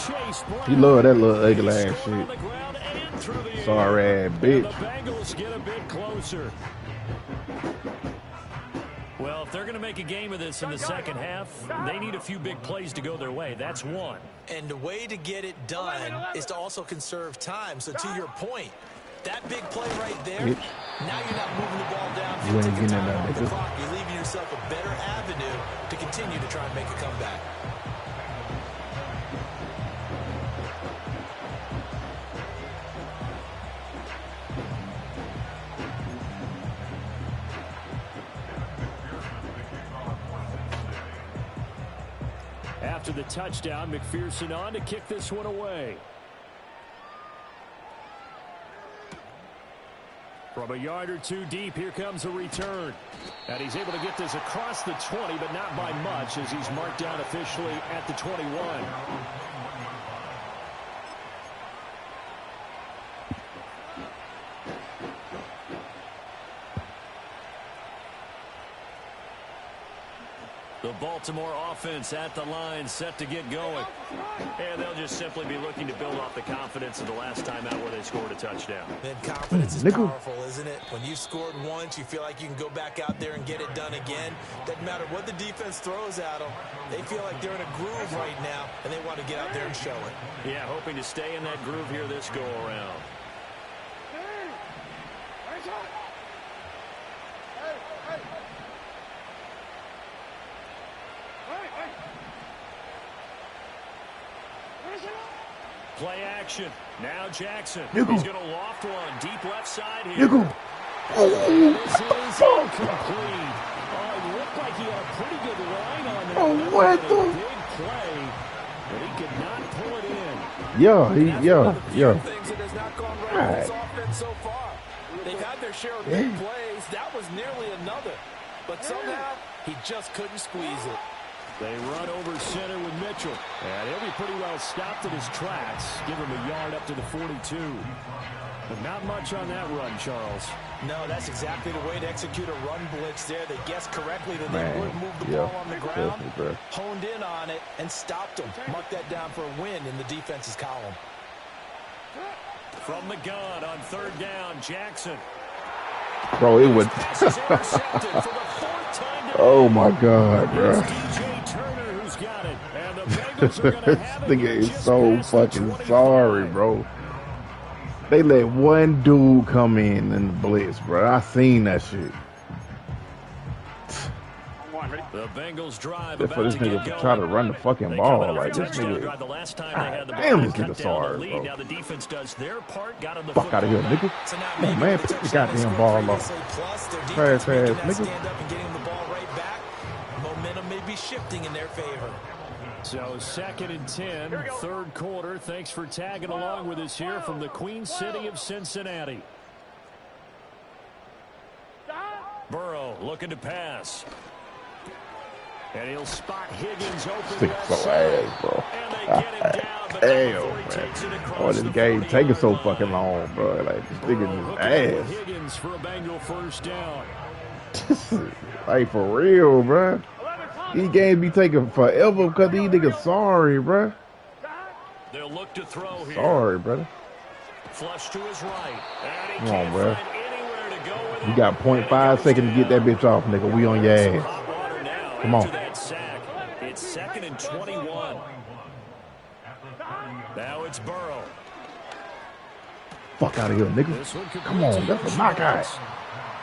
He loved that little ugly ass shit. Sorry ass bitch. The Bengals get a bit closer. Well, if they're going to make a game of this in the second half, they need a few big plays to go their way. That's one. And the way to get it done is to also conserve time. So to your point, that big play right there, now you're not moving the ball down. You're taking time off the clock. You're leaving yourself a better avenue to continue to try and make a comeback. After the touchdown, McPherson on to kick this one away. From a yard or 2 deep, here comes a return. And he's able to get this across the 20, but not by much as he's marked down officially at the 21. The Baltimore offense at the line, set to get going. And they'll just simply be looking to build off the confidence of the last time out where they scored a touchdown. And confidence is powerful, isn't it? When you've scored once, you feel like you can go back out there and get it done again. Doesn't matter what the defense throws at them. They feel like they're in a groove right now, and they want to get out there and show it. Yeah, hoping to stay in that groove here this go-around. Play action. Now Jackson. He's going to loft one. Deep left side here. This is incomplete. Oh, it looked like he had a pretty good line on there. Oh, what the? Big play, but he could not pull it in. Yeah. Things that has not gone right in this offense so far. They've had their share of big plays. That was nearly another. But somehow, he just couldn't squeeze it. They run over center with Mitchell. And he'll be pretty well stopped in his tracks. Give him a yard up to the 42. But not much on that run, Charles. No, that's exactly the way to execute a run blitz there. They guessed correctly that they would move the ball on the ground, honed in on it, and stopped them. Mark that down for a win in the defense's column. From the gun on third down, Jackson. Bro, it would. Oh, my God, bro. This nigga is so fucking sorry, bro. They let one dude come in the blitz, bro. I seen that shit. The Bengals drive That's for this nigga to try to run the fucking ball. Like, this nigga. Damn, this nigga sorry, bro. Now the defense does their part. Got on the fuck out of here, nigga. Oh, man, put the goddamn ball off. Pass, nigga. Momentum may be shifting in their favor. So 2nd and 10, third quarter. Thanks for tagging along with us here from the Queen City of Cincinnati. Burrow looking to pass. And he'll spot Higgins open. Stick so ass, bro. Damn, man. Oh, this game taking so fucking long, bro. Like, this nigga just ass. Higgins for a Bengal first down. Like, for real, bro. These games be taking forever because these niggas sorry, bro. They'll look to throw here. Sorry, brother. Flush to his right. Come on, bro. You got 0.5 seconds to get that bitch off, nigga. We on your ass. Come on. It's 2nd and 21. Now it's Burrow. Fuck out of here, nigga. Come on, that's a knockout.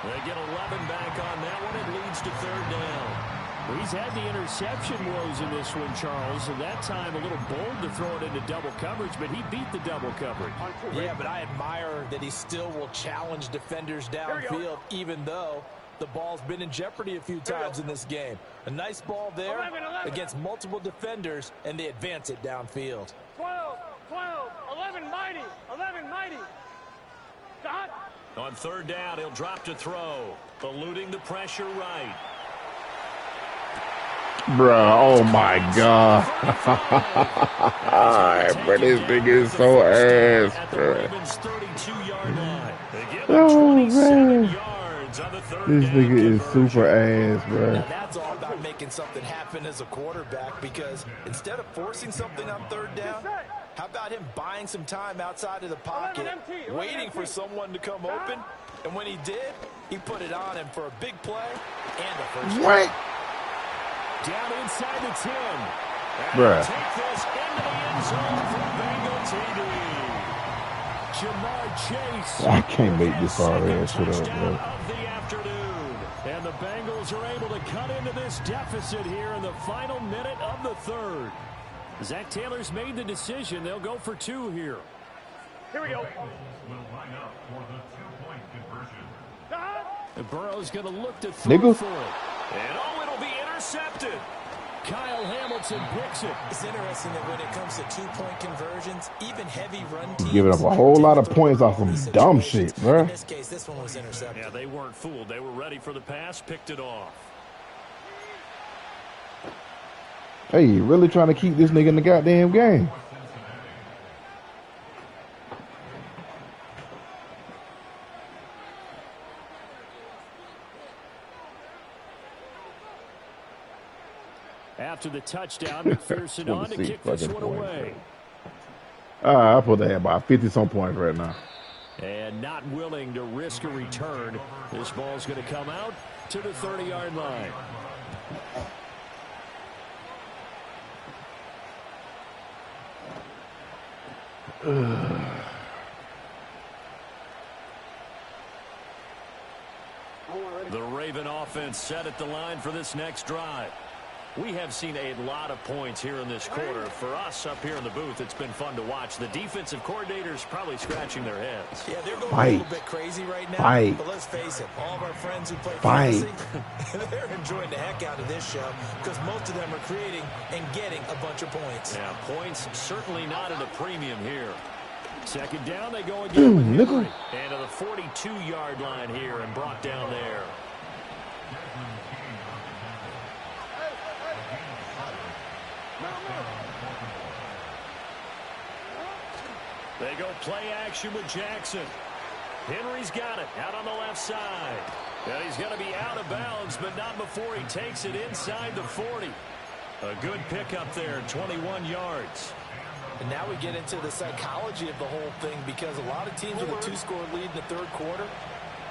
They get 11 back on that one. It leads to third down. Well, he's had the interception woes in this one, Charles, and that time a little bold to throw it into double coverage, but he beat the double coverage. Yeah, but I admire that he still will challenge defenders downfield, even though the ball's been in jeopardy a few times in this game. A nice ball there against multiple defenders, and they advance it downfield. 12, 11 mighty, 11 mighty. Dot. On third down, he'll drop to throw, eluding the pressure right. Bruh, oh my God. Bro, this nigga is so ass, bruh. Oh, man. This nigga is super ass, bruh. Now that's all about making something happen as a quarterback, because instead of forcing something on third down, how about him buying some time outside of the pocket, waiting for someone to come open, and when he did, he put it on him for a big play and a first down. What? Down inside the 10. Bruh. Take this into the end zone for Bengal TD. Jamar Chase. I can't make this sorry ass shit up, bro. Of the afternoon. And the Bengals are able to cut into this deficit here in the final minute of the third. Zach Taylor's made the decision. They'll go for 2 here. Here we go. And Burrow's going to look to throw for it. And it'll be intercepted. Kyle Hamilton picks it. It's interesting that when it comes to 2-point conversions, even heavy run teams Giving up a whole lot of points off some dumb shit, bro. In this case, this one was intercepted. Yeah, they weren't fooled. They were ready for the pass, picked it off. Hey, you really trying to keep this nigga in the goddamn game? After the touchdown, McPherson on to kick this one away. I put that about 50-some points right now. And not willing to risk a return. This ball's going to come out to the 30-yard line. The Raven offense set at the line for this next drive. We have seen a lot of points here in this quarter. For us up here in the booth, it's been fun to watch. The defensive coordinators probably scratching their heads. Yeah, they're going a little bit crazy right now. But let's face it, all of our friends who play fantasy, they're enjoying the heck out of this show because most of them are creating and getting a bunch of points. Yeah, points certainly not at a premium here. Second down, they go again with Henry. And to the 42-yard line here and brought down there. They go play action with Jackson. Henry's got it out on the left side. And he's going to be out of bounds, but not before he takes it inside the 40. A good pickup there, 21 yards. And now we get into the psychology of the whole thing because a lot of teams with a 2-score lead in the third quarter,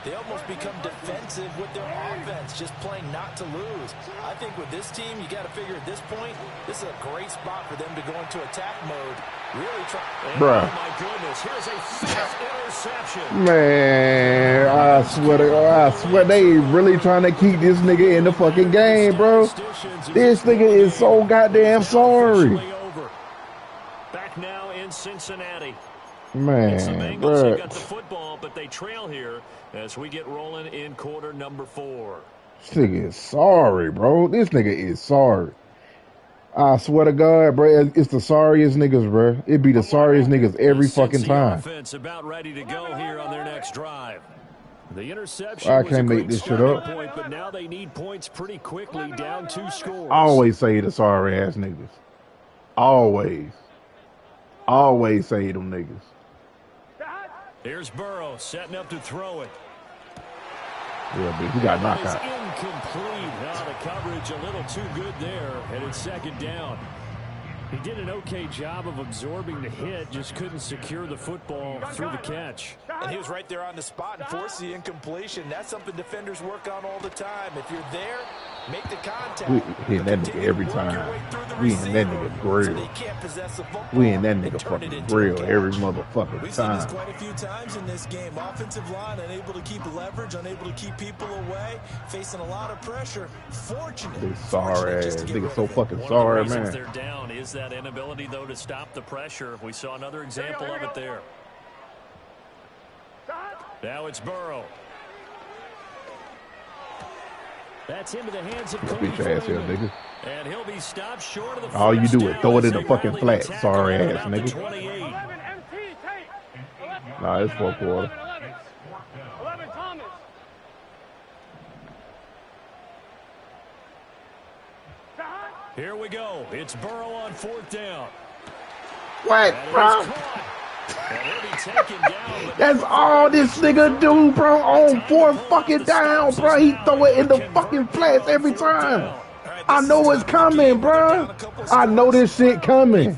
they almost become defensive with their offense, just playing not to lose. I think with this team, you got to figure at this point, this is a great spot for them to go into attack mode. Really try. Bruh. Oh, my goodness. Here's a fifth interception. Man, I swear they really trying to keep this nigga in the fucking game, bro. This nigga is so goddamn sorry. Back now in Cincinnati. Man, it's the Bengals who got the football, but they trail here as we get rolling in quarter number 4. This nigga is sorry, bro. This nigga is sorry. I swear to God, bro, it's the sorriest niggas, bro. It be the sorriest niggas every fucking time. Offense about ready to go here on their next drive. The interception I can't make this shit up. Point, but now they need points pretty quickly, down 2 scores. I always say the sorry ass niggas. Always say them niggas. Here's Burrow setting up to throw it. Yeah, but he got knocked out. Incomplete. Now the coverage a little too good there, and it's second down. He did an okay job of absorbing the hit, just couldn't secure the football through the catch. And he was right there on the spot and forced the incompletion. That's something defenders work on all the time. If you're there, make the contact. We in that nigga every time. We in that nigga grill. We in that nigga fucking grill every motherfucking We've seen this time. quite a few times in this game. Offensive line unable to keep leverage, unable to keep people away, facing a lot of pressure. Fortunate. They sorry ass nigga, so fucking One sorry, of the reasons man. they're down is that inability, though, to stop the pressure. We saw another example of it there. Now it's Burrow. That's into the hands of Bitch ass here, nigga. And he'll be stopped short of the All you do is throw it in the first fucking down. flat, Tackle sorry at ass about the nigga. 28. 11 MT tape. Nah, it's 4th quarter. 11 Thomas. Here we go. It's Burrow on 4th down. What, And bro? he's caught. And he'll be taken down, but That's all this nigga do, bro. On 4th fucking down, bro. He throw it in the fucking flats every time. I know it's coming, bro. I know this shit coming.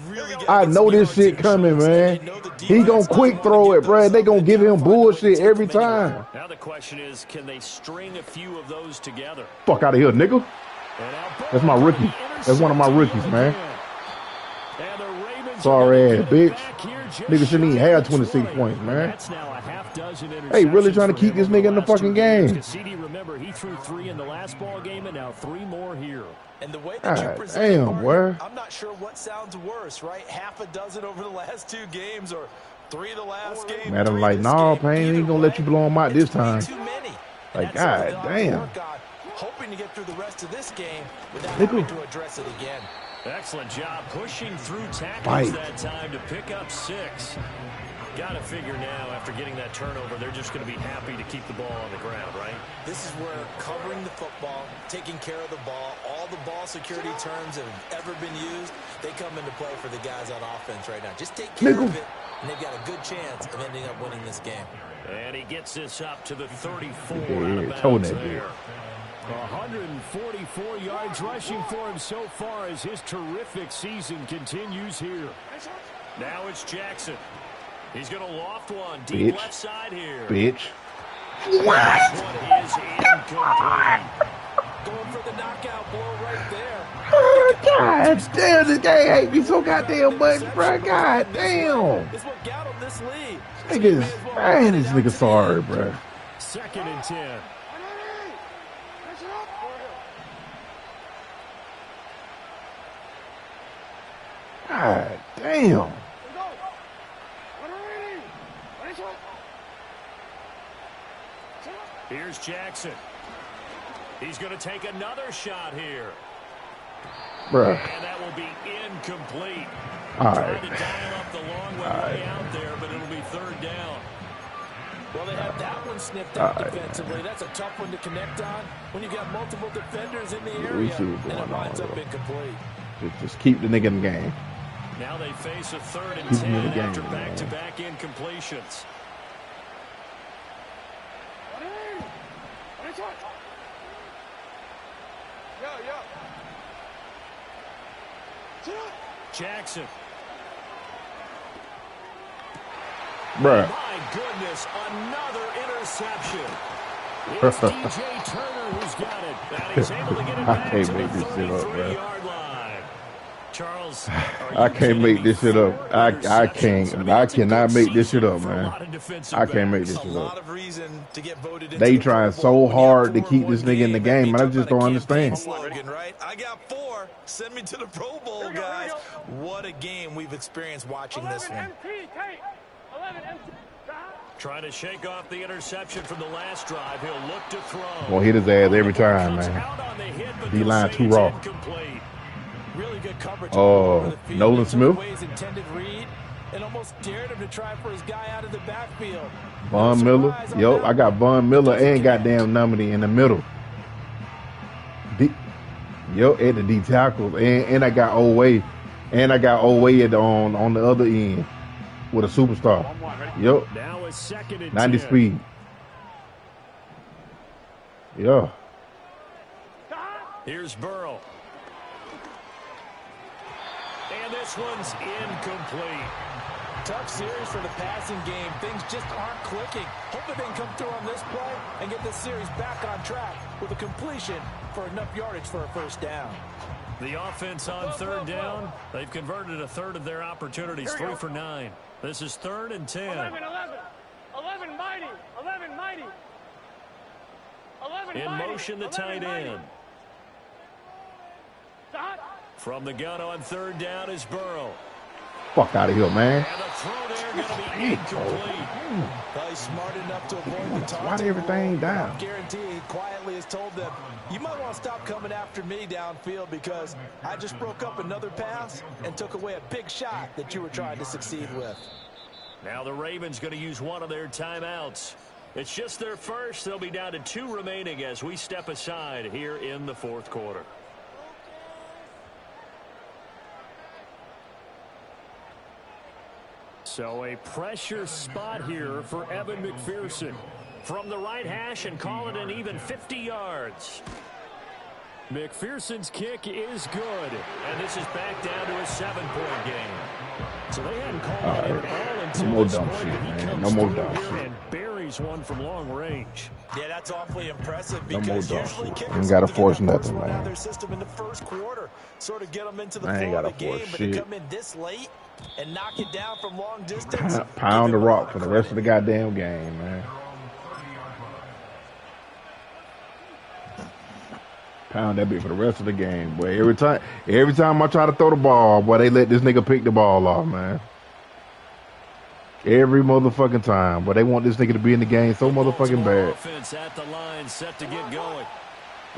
I know this shit coming, man. He gonna quick throw it, bro. They gonna give him bullshit every time. now the question is, can they string a few of those together? Fuck out of here, nigga. That's my rookie. That's one of my rookies, man. Sorry ass bitch. Nigga shouldn't even have 26 points, man. Hey, really trying to keep this nigga in the fucking game. Remember, he threw 3 in the last ball game and now 3 more here. And the way that you God present damn, it, boy. I'm not sure what sounds worse, right? Half a dozen over the last 2 games or 3 the last game. Man, I'm 3 like, this nah, game. Payne, ain't gonna let you blow him out this time. Too many. Like, That's something god they'll have to damn. work on, hoping to get through the rest of this game without Nigga. having to address it again. Excellent job pushing through tackles Fight. that time to pick up 6. Got to figure now, after getting that turnover, they're just going to be happy to keep the ball on the ground, right? This is where covering the football, taking care of the ball, all the ball security terms that have ever been used, they come into play for the guys on offense right now. Just take care of it, and they've got a good chance of ending up winning this game. And he gets this up to the 34 Yeah, out of tone bounds that there. bitch. 144 yards rushing for him so far as his terrific season continues here. Now it's Jackson. He's going to loft one deep left side here. Bitch. What? This one is incomplete. Going for the knockout blow right there. Oh, God damn, this guy hate me so goddamn much, bro. God damn. It's what got him this lead. This nigga sorry, bro. 2nd and 10. God damn. Here's Jackson. He's going to take another shot here. Bruh. And that will be incomplete. All Trying right. to dial up the long way out there, but it'll be 3rd down. Well, they have that one snipped out defensively. That's a tough one to connect on when you got multiple defenders in the area. See what's and it going winds on, up incomplete. Just keep the nigga in the game. Now they face a 3rd and Keep him 10 in the game, after back-to-back incompletions. Jackson. Bruh. My goodness, another interception. It's DJ Turner who's got it. And he's able to get it back can't to make the this shit up, bro. 33-yard line. Charles, I can't make this shit up. I cannot make this shit up, man. I can't make this shit up. They trying so hard to keep this nigga in the game, and I just don't understand. Right? I got 4. Send me to the Pro Bowl, guys. What a game we've experienced watching this one. Trying to shake off the interception from the last drive. He'll look to throw. Gonna hit his ass every time, man. D-line too raw. Really good coverage. Nolan Smith. And almost dared him to try for his guy out of the backfield. Von Miller. Yo, I got Von Miller and goddamn Numity in the middle. At the D tackles. And I got Oway. And I got Oway on the other end with a superstar. Yo. Now it's 2nd and 90 10. speed. Yeah. Here's Burrow. And this one's incomplete. Tough series for the passing game. Things just aren't clicking. Hoping they can come through on this play and get this series back on track with a completion for enough yardage for a 1st down. The offense on 3rd down. They've converted a 1/3 of their opportunities, 3 for 9. This is 3rd and 10. 11 mighty. 11 mighty. 11 In mighty. motion, the tight end. From the gun on 3rd down is Burrow. Fuck out of here, man. And the throw there going to be incomplete. Well, he's smart enough to avoid the target. Why everything down? I guarantee he quietly has told them, you might want to stop coming after me downfield because I just broke up another pass and took away a big shot that you were trying to succeed with. Now the Ravens going to use one of their timeouts. It's just their first. They'll be down to 2 remaining as we step aside here in the 4th quarter. So a pressure spot here for Evan McPherson. From the right hash and call it an even 50 yards. McPherson's kick is good. And this is back down to a 7-point game. So they hadn't called that at all until No more this dumb point. shit, He man. comes No more through dumb here shit. and buries one from long range. Yeah, that's awfully impressive No more because dumb usually shit. kickers Ain't gotta get force that first nothing, one out of man. their system in the 1st quarter, sort of get them into the I ain't flow of gotta the game, force but to shit. come in this late and knock it down from long distance. Pound the give him a lot rock of for the credit. rest of the goddamn game, man. Pound that bit for the rest of the game, boy. Every time I try to throw the ball, boy, they let this nigga pick the ball off, man. Every motherfucking time, but they want this nigga to be in the game so motherfucking bad. Offense at the line, set to get going.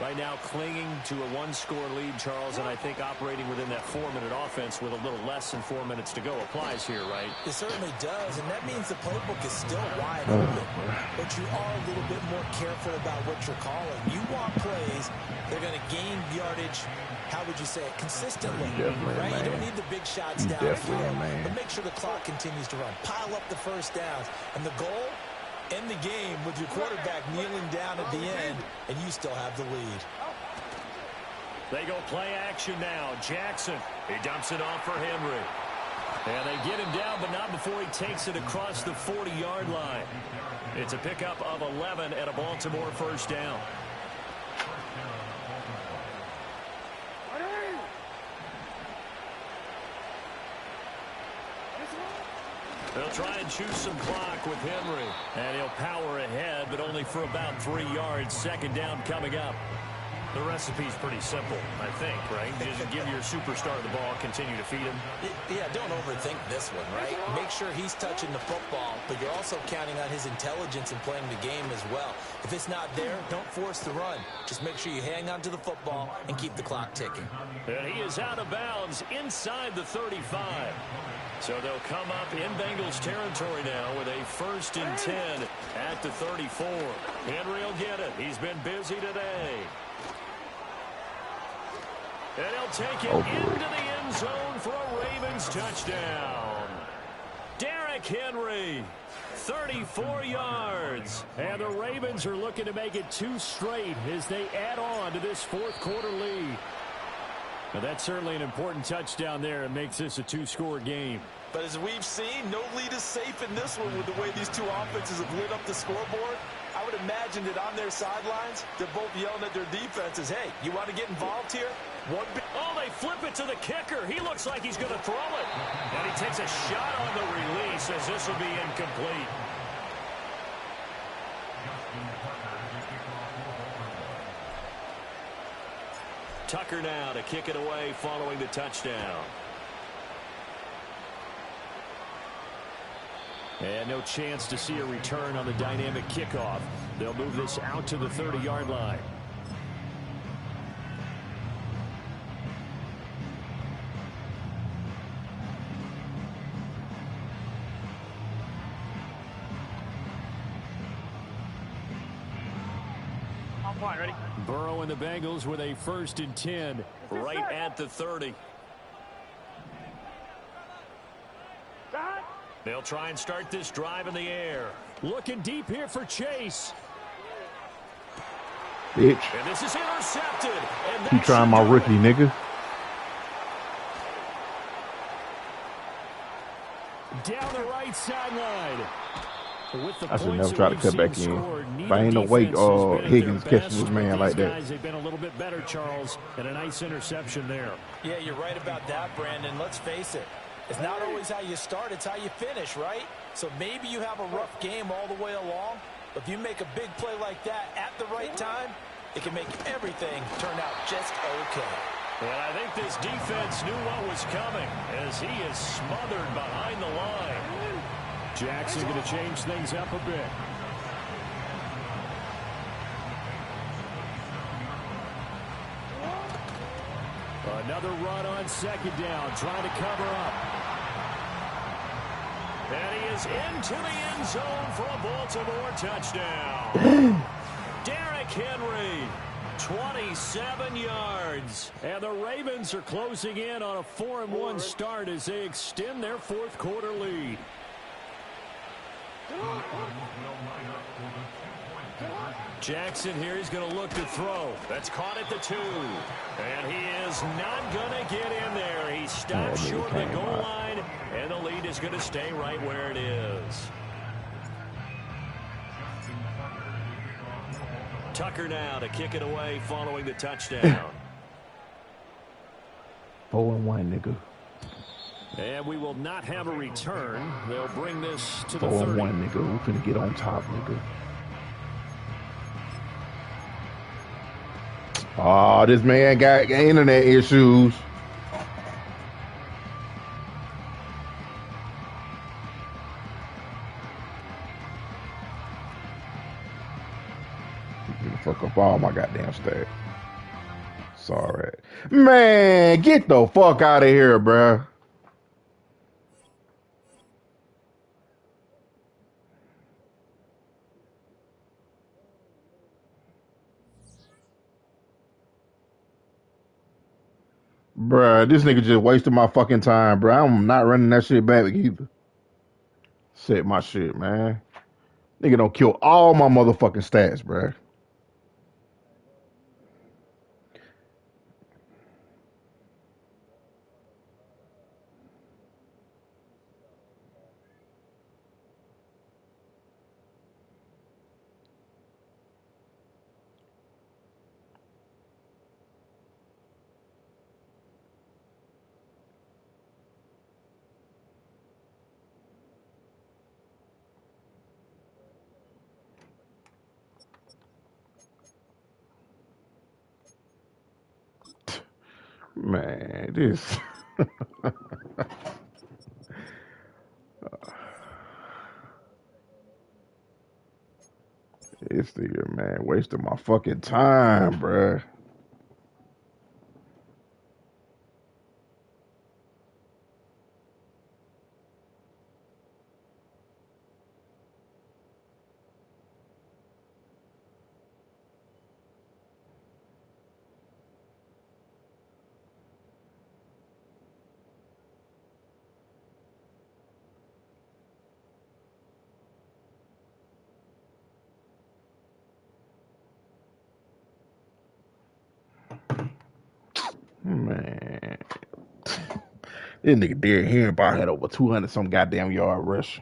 Right now clinging to a 1-score lead, Charles, and I think operating within that 4-minute offense with a little less than 4 minutes to go applies here, right? It certainly does, and that means the playbook is still wide open, but you are a little bit more careful about what you're calling. You want plays, they're going to gain yardage, how would you say it, consistently, right? You don't need the big shots down the field, but make sure the clock continues to run. Pile up the 1st downs, and the goal, End the game with your quarterback kneeling down at the end, and you still have the lead. They go play action now. Jackson, he dumps it off for Henry. And they get him down, but not before he takes it across the 40-yard line. It's a pickup of 11 and a Baltimore first down. They'll try and choose some clock with Henry. And he'll power ahead, but only for about 3 yards. Second down coming up. The recipe's pretty simple, I think, right? Just give your superstar the ball, continue to feed him. Yeah, don't overthink this one, right? Make sure he's touching the football, but you're also counting on his intelligence in playing the game as well. If it's not there, don't force the run. Just make sure you hang on to the football and keep the clock ticking. And he is out of bounds inside the 35. So they'll come up in Bengals territory now with a 1st and 10 at the 34. Henry will get it. He's been busy today. And he'll take it into the end zone for a Ravens touchdown. Derrick Henry, 34 yards. And the Ravens are looking to make it 2 straight as they add on to this 4th quarter lead. Now that's certainly an important touchdown there. It makes this a 2-score game. But as we've seen, no lead is safe in this one with the way these two offenses have lit up the scoreboard. I would imagine that on their sidelines, they're both yelling at their defenses, hey, you want to get involved here? Oh, they flip it to the kicker. He looks like he's going to throw it. And he takes a shot on the release as this will be incomplete. Tucker now to kick it away following the touchdown. And no chance to see a return on the dynamic kickoff. They'll move this out to the 30-yard line. Ready? Burrow and the Bengals with a 1st and 10 right at the 30. They'll try and start this drive in the air. Looking deep here for Chase. Bitch. And this is intercepted. And Keep trying my rookie, nigga. Down the right sideline. I should never try to cut back in. If I ain't no way Higgins catching this man like that. They've been a little bit better, Charles, and a nice interception there. Yeah, you're right about that, Brandon. Let's face it. It's not always how you start, it's how you finish, right? So maybe you have a rough game all the way along, but if you make a big play like that at the right time, it can make everything turn out just okay. And I think this defense knew what was coming as he is smothered behind the line. Jackson going to change things up a bit. Another run on 2nd down, trying to cover up. And he is into the end zone for a Baltimore touchdown. Derrick Henry, 27 yards. And the Ravens are closing in on a 4-1 start as they extend their 4th quarter lead. Jackson here is going to look to throw. That's caught at the 2. And he is not going to get in there. He stopped short of the goal line, and the lead is going to stay right where it is. Tucker now to kick it away following the touchdown. 4-1, nigga. And we will not have a return. They'll bring this to the 4-1, 30. nigga. We finna get on top, nigga. Oh, this man got internet issues. Fuck up all my goddamn stats. Sorry. Man, get the fuck out of here, bruh. Bruh, this nigga just wasted my fucking time, bruh. I'm not running that shit back either. Set my shit, man. Nigga don't kill all my motherfucking stats, bruh. Man, this this nigga, man, wasting my fucking time, bruh. Man, this nigga Derrick Henry probably had over 200 some goddamn yard rush.